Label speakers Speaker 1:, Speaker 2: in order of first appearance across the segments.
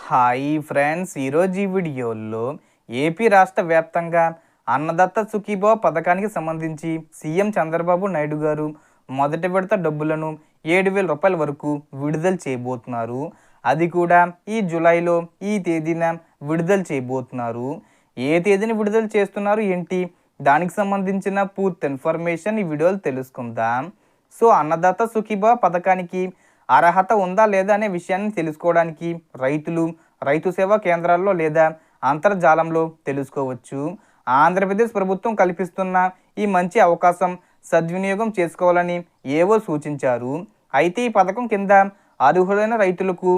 Speaker 1: Hi friends, ఈరోజు ఈ వీడియోలో ఏపీ రాష్ట్ర వ్యాప్తంగా అన్నదాత సుఖీభవ పథకానికి సంబంధించి సీఎం చంద్రబాబు నాయుడు గారు మొదటి విడత డబ్బులను 7,000 రూపాయల వరకు విడుదల చేయబోతున్నారు. అది కూడా ఈ జూలైలో ఈ తేదీన విడుదల చేయబోతున్నారు. ఏ తేదీని విడుదల చేస్తున్నారు ఏంటి, దానికి సంబంధించిన పూర్తి ఇన్ఫర్మేషన్ ఈ వీడియోలో తెలుసుకుందాం. సో అన్నదాత సుఖీభవ పథకానికి అర్హత ఉందా లేదా అనే విషయాన్ని తెలుసుకోవడానికి రైతులు రైతు సేవా కేంద్రాల్లో లేదా అంతర్జాలంలో తెలుసుకోవచ్చు. ఆంధ్రప్రదేశ్ ప్రభుత్వం కల్పిస్తున్న ఈ మంచి అవకాశం సద్వినియోగం చేసుకోవాలని ఏవో సూచించారు. అయితే ఈ పథకం కింద అర్హులైన రైతులకు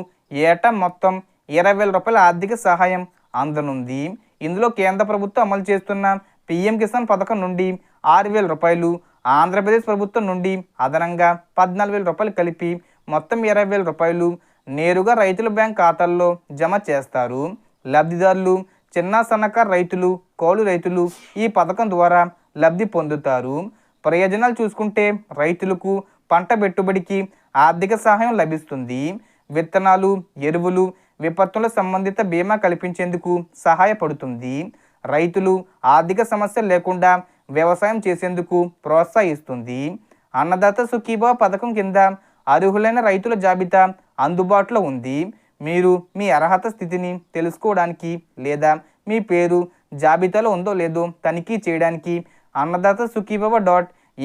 Speaker 1: ఏటా మొత్తం 20,000 రూపాయల ఆర్థిక సహాయం అందనుంది. ఇందులో కేంద్ర ప్రభుత్వం అమలు చేస్తున్న పీఎం కిసాన్ పథకం నుండి 6,000 రూపాయలు, ఆంధ్రప్రదేశ్ ప్రభుత్వం నుండి అదనంగా 14,000 రూపాయలు కలిపి మొత్తం 20,000 రూపాయలు నేరుగా రైతుల బ్యాంక్ ఖాతాల్లో జమ చేస్తారు. లబ్ధిదారులు చిన్న సన్నకారు రైతులు, కౌలు రైతులు ఈ పథకం ద్వారా లబ్ధి పొందుతారు. ప్రయోజనాలు చూసుకుంటే రైతులకు పంట పెట్టుబడికి ఆర్థిక సహాయం లభిస్తుంది. విత్తనాలు, ఎరువులు, విపత్తుల సంబంధిత బీమా కల్పించేందుకు సహాయపడుతుంది. రైతులు ఆర్థిక సమస్యలు లేకుండా వ్యవసాయం చేసేందుకు ప్రోత్సహిస్తుంది. అన్నదాత సుఖీభవ పథకం కింద అర్హులైన రైతుల జాబితా అందుబాటులో ఉంది. మీరు మీ అర్హత స్థితిని తెలుసుకోవడానికి లేదా మీ పేరు జాబితాలో ఉందో లేదో తనిఖీ చేయడానికి అన్నదాత సుఖీభవ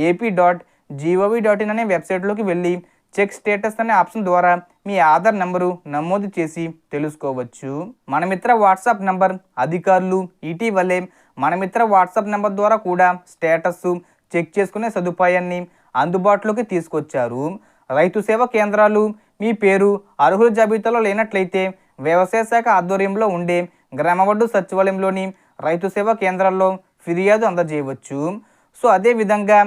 Speaker 1: .AP.gov.in అనే వెబ్సైట్లోకి వెళ్ళి చెక్ స్టేటస్ అనే ఆప్షన్ ద్వారా మీ ఆధార్ నెంబరు నమోదు చేసి తెలుసుకోవచ్చు. మనమిత్ర వాట్సాప్ నెంబర్ అధికారులు ఇటీవలే మనమిత్ర వాట్సాప్ నెంబర్ ద్వారా కూడా స్టేటస్ చెక్ చేసుకునే సదుపాయాన్ని అందుబాటులోకి తీసుకొచ్చారు. రైతు సేవా కేంద్రాలు మీ పేరు అర్హుల జాబితాలో లేనట్లయితే వ్యవసాయ శాఖ ఆధ్వర్యంలో ఉండే గ్రామవడ్డు సచివాలయంలోని రైతు సేవా కేంద్రాల్లో ఫిర్యాదు అందజేయవచ్చు. సో అదేవిధంగా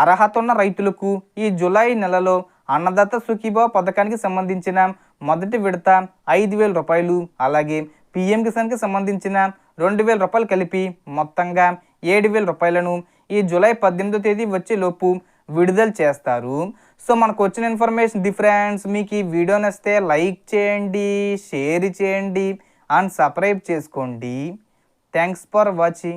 Speaker 1: అర్హత ఉన్న రైతులకు ఈ జూలై నెలలో అన్నదాత సుఖీభవ పథకానికి సంబంధించిన మొదటి విడత 5,000 రూపాయలు, అలాగే పీఎం కిసాన్కి సంబంధించిన 2,000 రూపాయలు కలిపి మొత్తంగా 7,000 రూపాయలను ఈ జూలై 18వ తేదీ వచ్చేలోపు విడుదల చేస్తారు. సో మనకు వచ్చిన ఇన్ఫర్మేషన్ ఫ్రెండ్స్, మీకు ఈ వీడియో నచ్చితే లైక్ చేయండి, షేర్ చేయండి అండ్ సబ్స్క్రైబ్ చేసుకోండి. Thanks for watching.